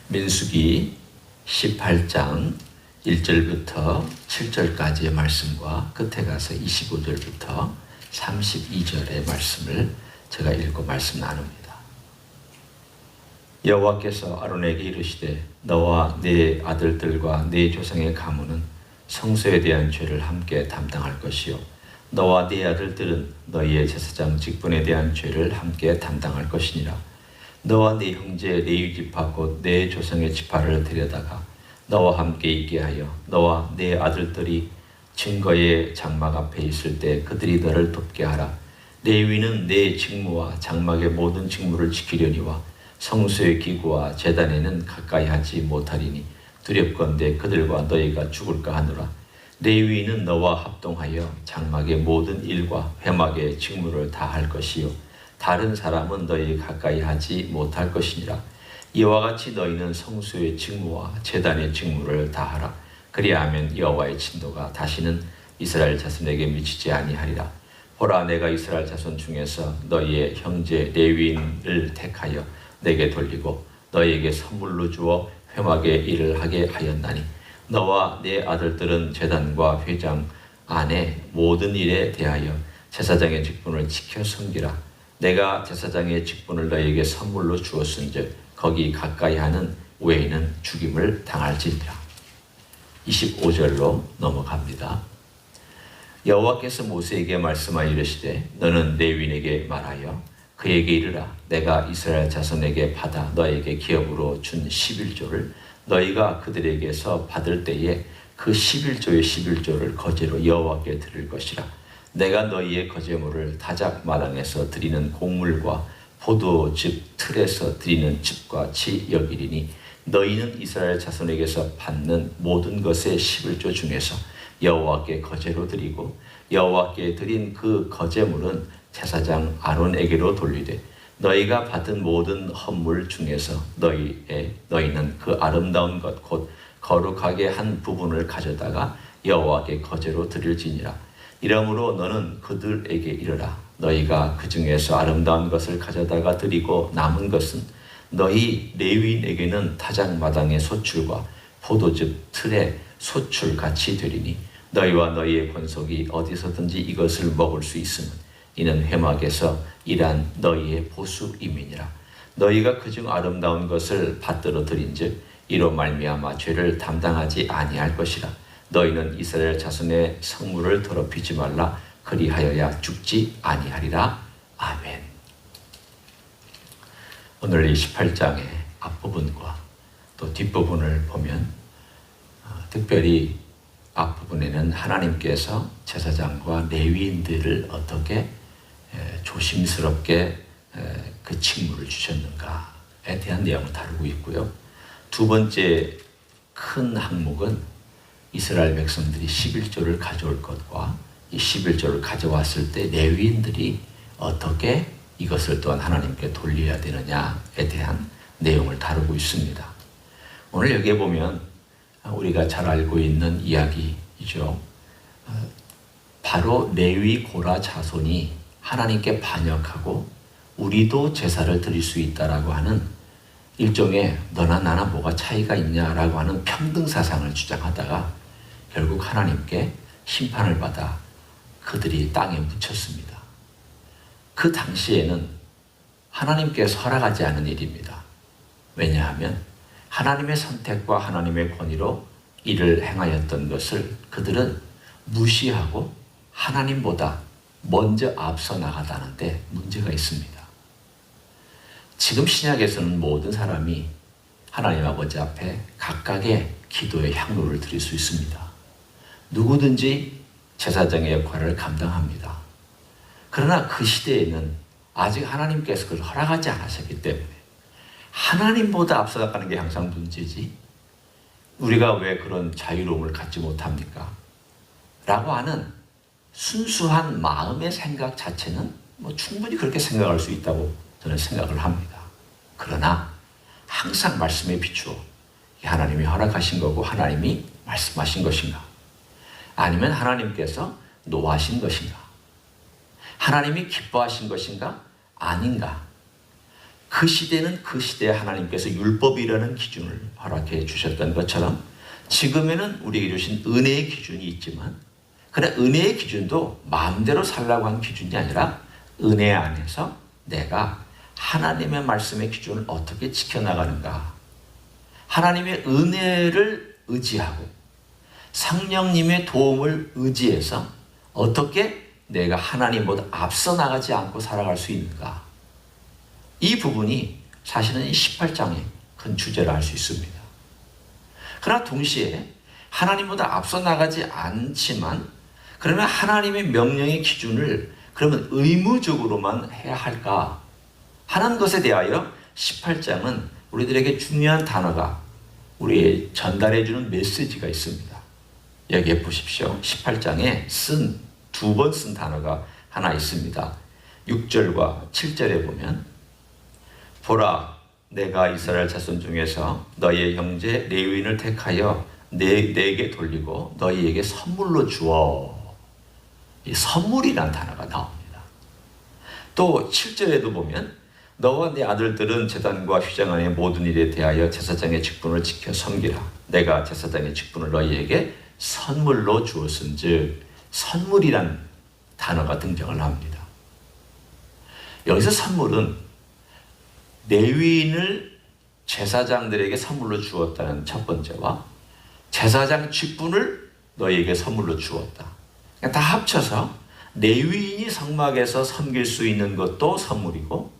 민수기 18장 1절부터 7절까지의 말씀과 끝에 가서 25절부터 32절의 말씀을 제가 읽고 말씀 나눕니다. 여호와께서 아론에게 이르시되 너와 네 아들들과 네 조상의 가문은 성소에 대한 죄를 함께 담당할 것이요 너와 네 아들들은 너희의 제사장 직분에 대한 죄를 함께 담당할 것이니라. 너와 네 형제 레위 지파 곧 네 조상의 지파를 데려다가 너와 함께 있게 하여 너와 네 아들들이 증거의 장막 앞에 있을 때 그들이 너를 돕게 하라. 레위는 네 직무와 장막의 모든 직무를 지키려니와 성소의 기구와 제단에는 가까이 하지 못하리니 두렵건대 그들과 너희가 죽을까 하노라. 레위인은 너와 합동하여 장막의 모든 일과 회막의 직무를 다 할 것이요 다른 사람은 너희 가까이 하지 못할 것이니라. 이와 같이 너희는 성소의 직무와 제단의 직무를 다하라. 그리하면 여호와의 진노가 다시는 이스라엘 자손에게 미치지 아니하리라. 보라, 내가 이스라엘 자손 중에서 너희의 형제 레위인을 택하여 내게 돌리고 너희에게 선물로 주어 회막의 일을 하게 하였나니 너와 네 아들들은 제단과 회장 안에 모든 일에 대하여 제사장의 직분을 지켜 섬기라. 내가 제사장의 직분을 너희에게 선물로 주었은즉 거기 가까이 하는 외에는 죽임을 당할지니라. 25절로 넘어갑니다. 여호와께서 모세에게 말씀하여 이르시되 너는 레위인에게 말하여 그에게 이르라. 내가 이스라엘 자손에게 받아 너에게 기업으로 준 11조를 너희가 그들에게서 받을 때에 그 11조의 11조를 거제로 여호와께 드릴 것이라. 내가 너희의 거제물을 다작 마당에서 드리는 곡물과 포도즙 틀에서 드리는 즙과 같이 여기리니 너희는 이스라엘 자손에게서 받는 모든 것의 11조 중에서 여호와께 거제로 드리고 여호와께 드린 그 거제물은 제사장 아론에게로 돌리되 너희가 받은 모든 헌물 중에서 너희는 그 아름다운 것 곧 거룩하게 한 부분을 가져다가 여호와께 거제로 드릴지니라. 이러므로 너는 그들에게 이르라. 너희가 그 중에서 아름다운 것을 가져다가 드리고 남은 것은 너희 레위인에게는 타작마당의 소출과 포도즙 틀의 소출 같이 되리니 너희와 너희의 권속이 어디서든지 이것을 먹을 수 있으면 이는 회막에서 일한 너희의 보수임이니라. 너희가 그중 아름다운 것을 받들어 드린즉 이로 말미암아 죄를 담당하지 아니할 것이라. 너희는 이스라엘 자손의 성물을 더럽히지 말라. 그리하여야 죽지 아니하리라. 아멘. 오늘 이 18장의 앞부분과 또 뒷부분을 보면 특별히 앞부분에는 하나님께서 제사장과 레위인들을 어떻게 조심스럽게 그 직무를 주셨는가에 대한 내용을 다루고 있고요. 두 번째 큰 항목은 이스라엘 백성들이 11조를 가져올 것과 이 11조를 가져왔을 때 레위인들이 어떻게 이것을 또한 하나님께 돌려야 되느냐에 대한 내용을 다루고 있습니다. 오늘 여기에 보면 우리가 잘 알고 있는 이야기이죠. 바로 레위 고라 자손이 하나님께 반역하고 우리도 제사를 드릴 수 있다라고 하는 일종의 너나 나나 뭐가 차이가 있냐라고 하는 평등 사상을 주장하다가 결국 하나님께 심판을 받아 그들이 땅에 묻혔습니다. 그 당시에는 하나님께서 허락하지 않은 일입니다. 왜냐하면 하나님의 선택과 하나님의 권위로 일을 행하였던 것을 그들은 무시하고 하나님보다 먼저 앞서 나가다는데 문제가 있습니다. 지금 신약에서는 모든 사람이 하나님 아버지 앞에 각각의 기도의 향로를 드릴 수 있습니다. 누구든지 제사장의 역할을 감당합니다. 그러나 그 시대에는 아직 하나님께서 그걸 허락하지 않으셨기 때문에 하나님보다 앞서 나가는 게 항상 문제지 우리가 왜 그런 자유로움을 갖지 못합니까? 라고 하는 순수한 마음의 생각 자체는 충분히 그렇게 생각할 수 있다고 저는 생각을 합니다. 그러나 항상 말씀에 비추어 하나님이 허락하신 거고 하나님이 말씀하신 것인가? 아니면 하나님께서 노하신 것인가? 하나님이 기뻐하신 것인가? 아닌가? 그 시대는 그 시대에 하나님께서 율법이라는 기준을 허락해 주셨던 것처럼 지금에는 우리에게 주신 은혜의 기준이 있지만, 그러나 은혜의 기준도 마음대로 살라고 한 기준이 아니라 은혜 안에서 내가 하나님의 말씀의 기준을 어떻게 지켜나가는가, 하나님의 은혜를 의지하고 성령님의 도움을 의지해서 어떻게 내가 하나님보다 앞서 나가지 않고 살아갈 수 있는가, 이 부분이 사실은 이 18장의 큰 주제라 할 수 있습니다. 그러나 동시에 하나님보다 앞서 나가지 않지만, 그러면 하나님의 명령의 기준을 그러면 의무적으로만 해야 할까 하는 것에 대하여 18장은 우리들에게 중요한 단어가, 우리의 전달해주는 메시지가 있습니다. 여기에 보십시오. 18장에 두 번 쓴 단어가 하나 있습니다. 6절과 7절에 보면, 보라, 내가 이스라엘 자손 중에서 너희의 형제 레위인을 택하여 내게 돌리고 너희에게 선물로 주어. 이 선물이란 단어가 나옵니다. 또 7절에도 보면, 너와 네 아들들은 제단과 휘장안의 모든 일에 대하여 제사장의 직분을 지켜 섬기라. 내가 제사장의 직분을 너희에게 선물로 주었은즉, 선물이란 단어가 등장을 합니다. 여기서 선물은 레위인을 제사장들에게 선물로 주었다는 첫 번째와 제사장 직분을 너희에게 선물로 주었다. 다 합쳐서 레위인이 성막에서 섬길 수 있는 것도 선물이고,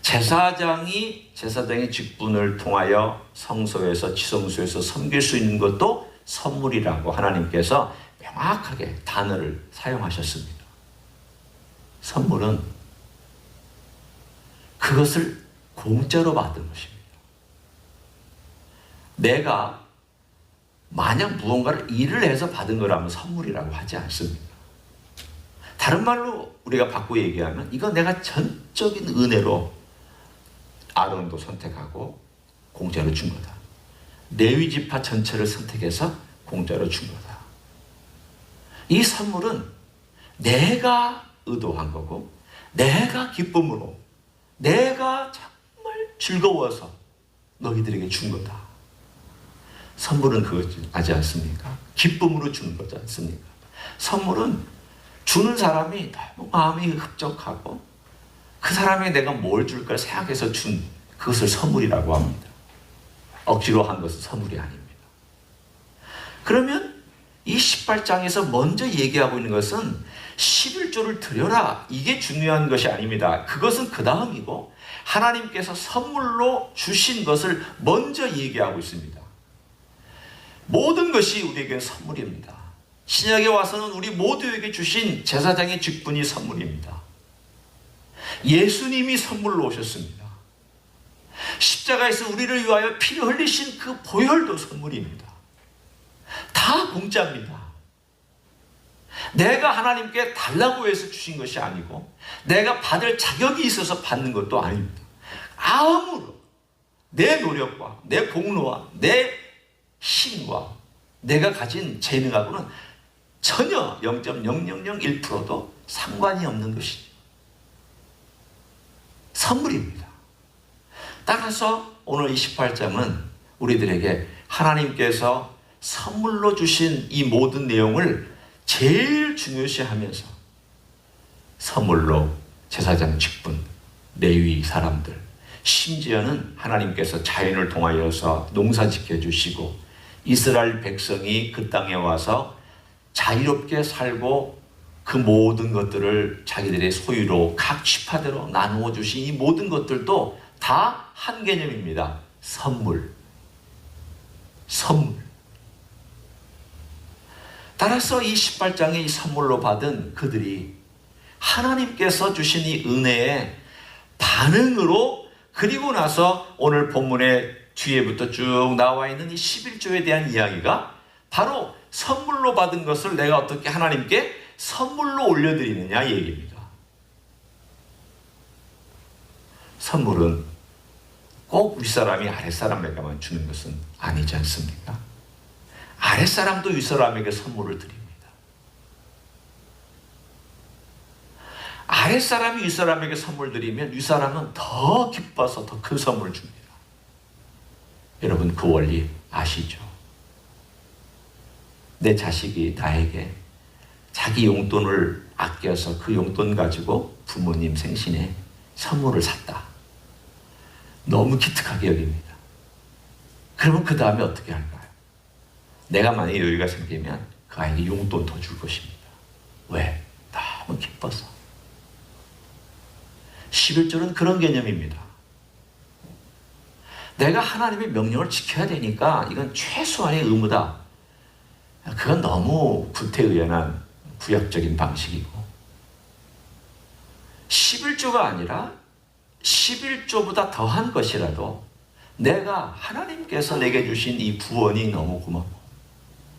제사장이 제사장의 직분을 통하여 성소에서 지성소에서 섬길 수 있는 것도 선물이라고 하나님께서 명확하게 단어를 사용하셨습니다. 선물은 그것을 공짜로 받은 것입니다. 내가 만약 무언가를 일을 해서 받은 거라면 선물이라고 하지 않습니다. 다른 말로 우리가 바꾸어 얘기하면, 이건 내가 전적인 은혜로 아론도 선택하고 공짜로 준 거다. 레위 지파 전체를 선택해서 공짜로 준 거다. 이 선물은 내가 의도한 거고, 내가 기쁨으로, 내가 정말 즐거워서 너희들에게 준 거다. 선물은 그거지 하지 않습니까? 기쁨으로 주는 거지 않습니까? 선물은 주는 사람이 너무 마음이 흡족하고 그 사람에게 내가 뭘 줄까 생각해서 준 그것을 선물이라고 합니다. 억지로 한 것은 선물이 아닙니다. 그러면 이 18장에서 먼저 얘기하고 있는 것은 11조를 드려라, 이게 중요한 것이 아닙니다. 그것은 그 다음이고, 하나님께서 선물로 주신 것을 먼저 얘기하고 있습니다. 모든 것이 우리에게 선물입니다. 신약에 와서는 우리 모두에게 주신 제사장의 직분이 선물입니다. 예수님이 선물로 오셨습니다. 십자가에서 우리를 위하여 피를 흘리신 그 보혈도 선물입니다. 다 공짜입니다. 내가 하나님께 달라고 해서 주신 것이 아니고, 내가 받을 자격이 있어서 받는 것도 아닙니다. 아무로 내 노력과 내 공로와 내 힘과 내가 가진 재능하고는 전혀 0.0001%도 상관이 없는 것이죠. 선물입니다. 따라서 오늘 이 18장은 우리들에게 하나님께서 선물로 주신 이 모든 내용을 제일 중요시하면서, 선물로 제사장 직분, 레위 사람들, 심지어는 하나님께서 자연을 통하여서 농사 지켜주시고 이스라엘 백성이 그 땅에 와서 자유롭게 살고 그 모든 것들을 자기들의 소유로 각 지파대로 나누어 주신 이 모든 것들도 다 한 개념입니다. 선물. 선물. 따라서 이 18장의 이 선물로 받은 그들이 하나님께서 주신 이 은혜의 반응으로, 그리고 나서 오늘 본문의 뒤에부터 쭉 나와 있는 이 11조에 대한 이야기가 바로 선물로 받은 것을 내가 어떻게 하나님께 선물로 올려드리느냐 이 얘기입니다. 선물은 꼭 윗사람이 아랫사람에게만 주는 것은 아니지 않습니까? 아랫사람도 윗사람에게 선물을 드립니다. 아랫사람이 윗사람에게 선물 드리면 윗사람은 더 기뻐서 더 큰 선물을 줍니다. 여러분 그 원리 아시죠? 내 자식이 나에게 자기 용돈을 아껴서 그 용돈 가지고 부모님 생신에 선물을 샀다. 너무 기특하게 여깁니다. 그러면 그 다음에 어떻게 할까요? 내가 만약에 여유가 생기면 그 아이에게 용돈 더 줄 것입니다. 왜? 너무 기뻐서. 11조는 그런 개념입니다. 내가 하나님의 명령을 지켜야 되니까 이건 최소한의 의무다. 그건 너무 구태의연한 구약적인 방식이고, 11조가 아니라 11조보다 더한 것이라도 내가 하나님께서 내게 주신 이 구원이 너무 고맙고,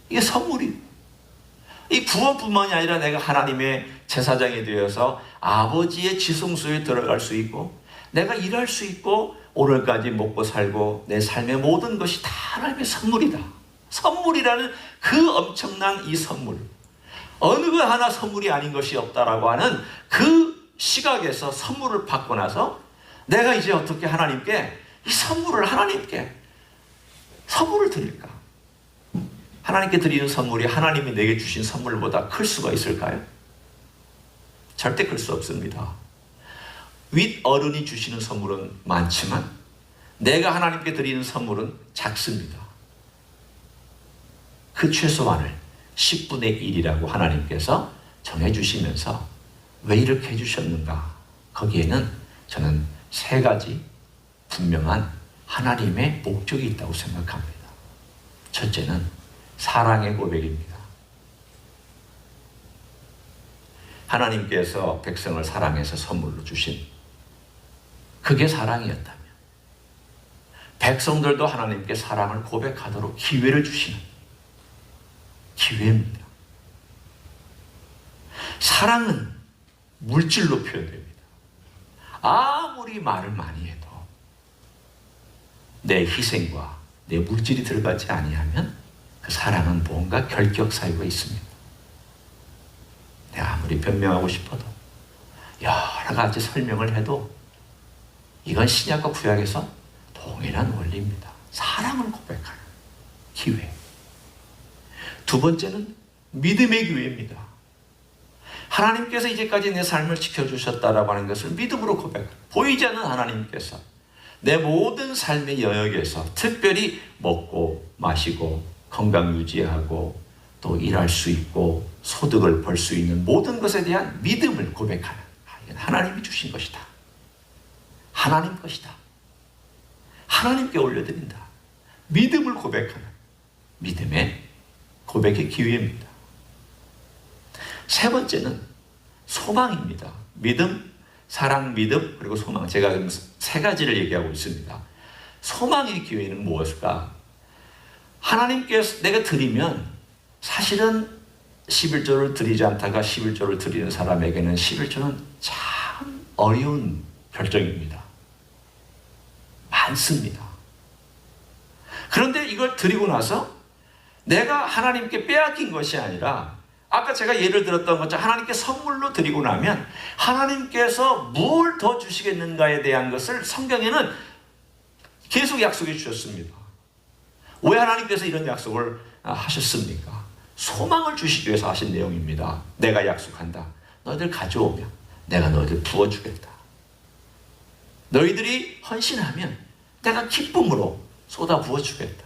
이게 선물이, 이 구원뿐만이 아니라 내가 하나님의 제사장이 되어서 아버지의 지성소에 들어갈 수 있고, 내가 일할 수 있고, 오늘까지 먹고 살고 내 삶의 모든 것이 다 하나님의 선물이다. 선물이라는 그 엄청난 이 선물, 어느 것 하나 선물이 아닌 것이 없다라고 하는 그 시각에서 선물을 받고 나서 내가 이제 어떻게 하나님께 이 선물을, 하나님께 선물을 드릴까? 하나님께 드리는 선물이 하나님이 내게 주신 선물보다 클 수가 있을까요? 절대 클 수 없습니다. 윗어른이 주시는 선물은 많지만 내가 하나님께 드리는 선물은 작습니다. 그 최소한을 10분의 1이라고 하나님께서 정해주시면서 왜 이렇게 해주셨는가? 거기에는 저는 세 가지 분명한 하나님의 목적이 있다고 생각합니다. 첫째는 사랑의 고백입니다. 하나님께서 백성을 사랑해서 선물로 주신, 그게 사랑이었다면 백성들도 하나님께 사랑을 고백하도록 기회를 주시는 기회입니다. 사랑은 물질로 표현됩니다. 아무리 말을 많이 해도 내 희생과 내 물질이 들어가지 아니하면 그 사랑은 뭔가 결격 사유가 있습니다. 내가 아무리 변명하고 싶어도, 여러 가지 설명을 해도 이건 신약과 구약에서 동일한 원리입니다. 사랑을 고백하는 기회. 두 번째는 믿음의 기회입니다. 하나님께서 이제까지 내 삶을 지켜주셨다라고 하는 것을 믿음으로 고백하는, 보이지 않는 하나님께서 내 모든 삶의 영역에서 특별히 먹고 마시고 건강 유지하고 또 일할 수 있고 소득을 벌 수 있는 모든 것에 대한 믿음을 고백하는, 이건 하나님이 주신 것이다. 하나님 것이다. 하나님께 올려드린다. 믿음을 고백하는 믿음의 고백의 기회입니다. 세 번째는 소망입니다. 믿음, 사랑, 믿음, 그리고 소망. 제가 지금 세 가지를 얘기하고 있습니다. 소망의 기회는 무엇일까? 하나님께서 내가 드리면, 사실은 11조를 드리지 않다가 11조를 드리는 사람에게는 11조는 참 어려운 결정입니다. 많습니다. 그런데 이걸 드리고 나서 내가 하나님께 빼앗긴 것이 아니라, 아까 제가 예를 들었던 것처럼 하나님께 선물로 드리고 나면 하나님께서 뭘 더 주시겠는가에 대한 것을 성경에는 계속 약속해 주셨습니다. 왜 하나님께서 이런 약속을 하셨습니까? 소망을 주시기 위해서 하신 내용입니다. 내가 약속한다. 너희들 가져오면 내가 너희들 부어주겠다. 너희들이 헌신하면 내가 기쁨으로 쏟아 부어주겠다.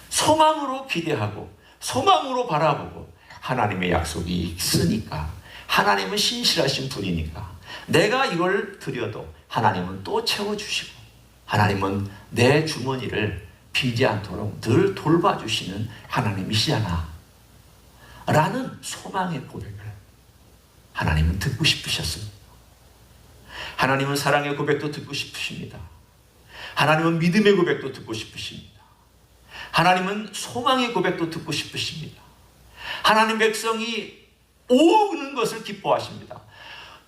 소망으로 기대하고 소망으로 바라보고 하나님의 약속이 있으니까, 하나님은 신실하신 분이니까 내가 이걸 드려도 하나님은 또 채워주시고, 하나님은 내 주머니를 비지 않도록 늘 돌봐주시는 하나님이시잖아 라는 소망의 고백을 하나님은 듣고 싶으셨습니다. 하나님은 사랑의 고백도 듣고 싶으십니다. 하나님은 믿음의 고백도 듣고 싶으십니다. 하나님은 소망의 고백도 듣고 싶으십니다. 하나님 백성이 오는 것을 기뻐하십니다.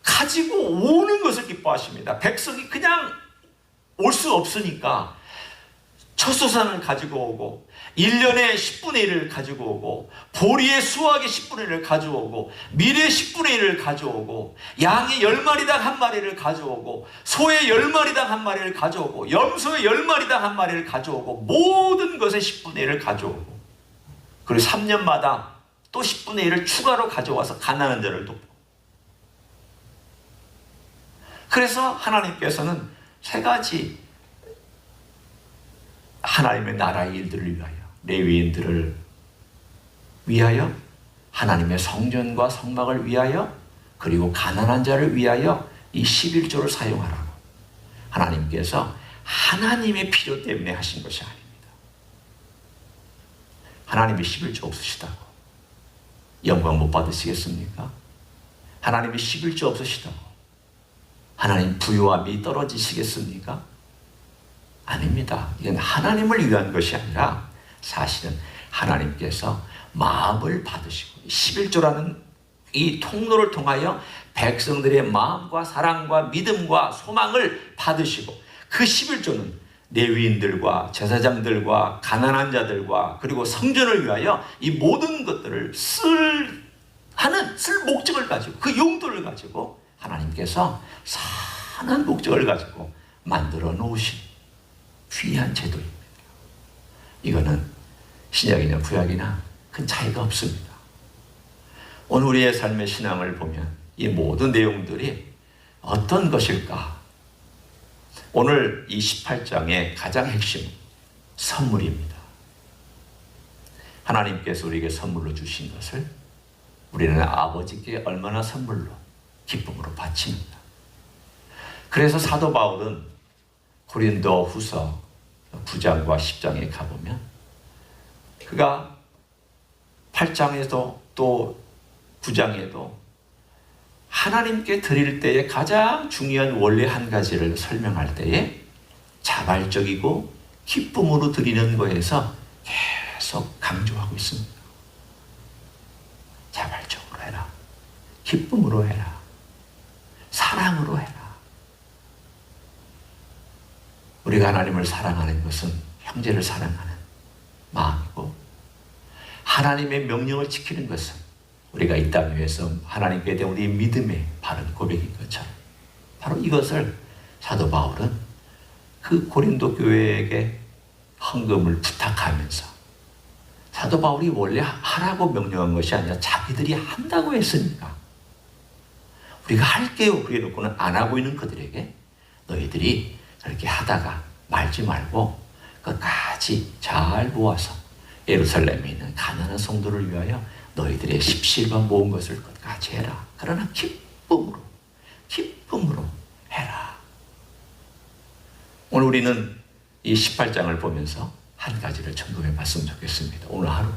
가지고 오는 것을 기뻐하십니다. 백성이 그냥 올 수 없으니까 초소산을 가지고 오고 1년에 10분의 1을 가지고 오고 보리의 수확의 10분의 1을 가져오고 밀의 10분의 1을 가져오고 양의 10마리당 한 마리를 가져오고 소의 10마리당 한 마리를 가져오고 염소의 10마리당 한 마리를 가져오고 모든 것의 10분의 1을 가져오고 그리고 3년마다 또 10분의 1을 추가로 가져와서 가난한 자를 돕고 그래서 하나님께서는 세 가지 하나님의 나라의 일들을 위하여 레위인들을 위하여 하나님의 성전과 성막을 위하여 그리고 가난한 자를 위하여 이 11조를 사용하라고 하나님께서 하나님의 필요 때문에 하신 것이 아닙니다. 하나님이 11조 없으시다고 영광 못 받으시겠습니까? 하나님이 11조 없으시다고 하나님 부유함이 떨어지시겠습니까? 아닙니다. 이건 하나님을 위한 것이 아니라 사실은 하나님께서 마음을 받으시고 11조라는 이 통로를 통하여 백성들의 마음과 사랑과 믿음과 소망을 받으시고 그 11조는 레위인들과 제사장들과 가난한 자들과 그리고 성전을 위하여 이 모든 것들을 쓸 목적을 가지고 그 용도를 가지고 하나님께서 선한 목적을 가지고 만들어 놓으신 귀한 제도입니다. 이거는 신약이나 구약이나 큰 차이가 없습니다. 오늘 우리의 삶의 신앙을 보면 이 모든 내용들이 어떤 것일까? 오늘 이 18장의 가장 핵심 선물입니다. 하나님께서 우리에게 선물로 주신 것을 우리는 아버지께 얼마나 선물로 기쁨으로 바칩니다. 그래서 사도 바울은 고린도 후서 9장과 10장에 가보면 그가 8장에도 또 9장에도 하나님께 드릴 때에 가장 중요한 원리 한 가지를 설명할 때에 자발적이고 기쁨으로 드리는 거에서 계속 강조하고 있습니다. 자발적으로 해라. 기쁨으로 해라. 사랑으로 해라. 우리가 하나님을 사랑하는 것은 형제를 사랑하는 마음이고 하나님의 명령을 지키는 것은 우리가 이 땅 위에서 하나님께 대한 우리의 믿음의 바른 고백인 것처럼 바로 이것을 사도 바울은 그 고린도 교회에게 헌금을 부탁하면서 사도 바울이 원래 하라고 명령한 것이 아니라 자기들이 한다고 했으니까 우리가 할게요 그래 놓고는 안 하고 있는 그들에게 너희들이 그렇게 하다가 말지 말고 끝까지 잘 모아서 예루살렘에 있는 가난한 성도를 위하여 너희들의 십실과 모은 것을 끝까지 해라. 그러나 기쁨으로 해라. 오늘 우리는 이 18장을 보면서 한 가지를 점검해 봤으면 좋겠습니다. 오늘 하루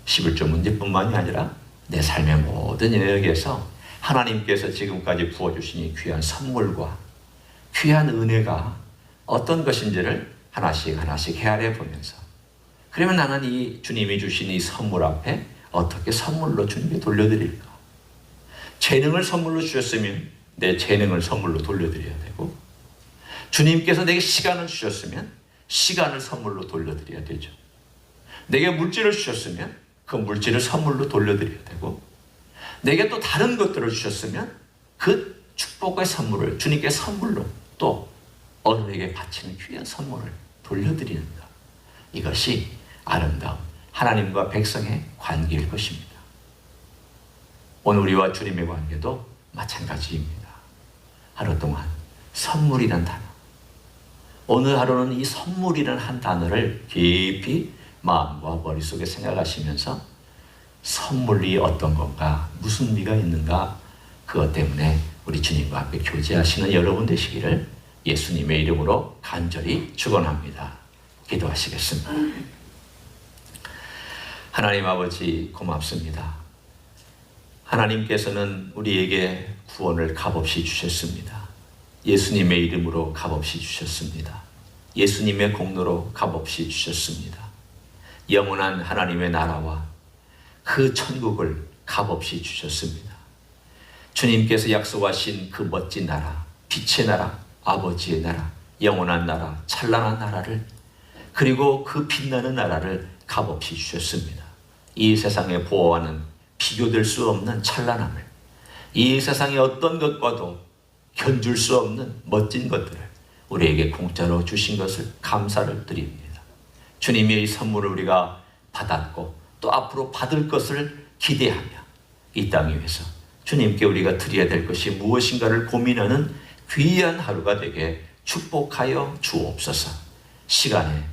11조 문제뿐만이 아니라 내 삶의 모든 영역에서 하나님께서 지금까지 부어주신 이 귀한 선물과 귀한 은혜가 어떤 것인지를 하나씩 헤아려 보면서 그러면 나는 이 주님이 주신 이 선물 앞에 어떻게 선물로 주님께 돌려드릴까? 재능을 선물로 주셨으면 내 재능을 선물로 돌려드려야 되고 주님께서 내게 시간을 주셨으면 시간을 선물로 돌려드려야 되죠. 내게 물질을 주셨으면 그 물질을 선물로 돌려드려야 되고 내게 또 다른 것들을 주셨으면 그 축복의 선물을 주님께 선물로 또 어른에게 바치는 귀한 선물을 돌려드리는 것. 이것이 아름다운 하나님과 백성의 관계일 것입니다. 오늘 우리와 주님의 관계도 마찬가지입니다. 하루 동안 선물이란 단어. 오늘 하루는 이 선물이란 한 단어를 깊이 마음과 머릿속에 생각하시면서 선물이 어떤 건가, 무슨 의미가 있는가, 그것 때문에 우리 주님과 함께 교제하시는 여러분 되시기를 예수님의 이름으로 간절히 축원합니다. 기도하시겠습니다. 하나님 아버지 고맙습니다. 하나님께서는 우리에게 구원을 값없이 주셨습니다. 예수님의 이름으로 값없이 주셨습니다. 예수님의 공로로 값없이 주셨습니다. 영원한 하나님의 나라와 그 천국을 값없이 주셨습니다. 주님께서 약속하신 그 멋진 나라, 빛의 나라, 아버지의 나라, 영원한 나라, 찬란한 나라를 그리고 그 빛나는 나라를 값없이 주셨습니다. 이 세상의 보화와는 비교될 수 없는 찬란함을, 이 세상의 어떤 것과도 견줄 수 없는 멋진 것들을 우리에게 공짜로 주신 것을 감사를 드립니다. 주님의 이 선물을 우리가 받았고 또 앞으로 받을 것을 기대하며 이 땅 위에서 주님께 우리가 드려야 될 것이 무엇인가를 고민하는 귀한 하루가 되게 축복하여 주옵소서. 시간에,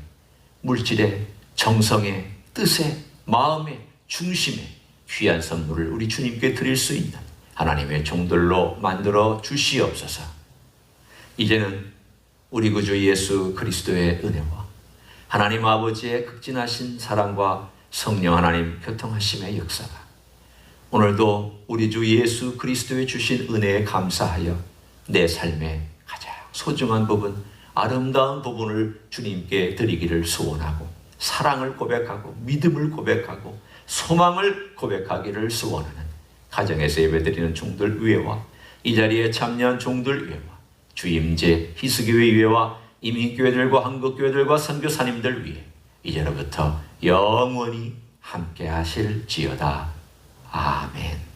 물질에, 정성에, 뜻에, 마음에, 중심에 귀한 선물을 우리 주님께 드릴 수 있는 하나님의 종들로 만들어 주시옵소서. 이제는 우리 구주 예수 그리스도의 은혜와 하나님 아버지의 극진하신 사랑과 성령 하나님 교통하심의 역사가 오늘도 우리 주 예수 그리스도의 주신 은혜에 감사하여 내 삶의 가장 소중한 부분, 아름다운 부분을 주님께 드리기를 소원하고 사랑을 고백하고 믿음을 고백하고 소망을 고백하기를 소원하는 가정에서 예배드리는 종들 위에와 이 자리에 참여한 종들 위에와 주임제 희스교회 위에와 이민교회들과 한국교회들과 선교사님들 위에 이제로부터 영원히 함께 하실지어다. 아멘.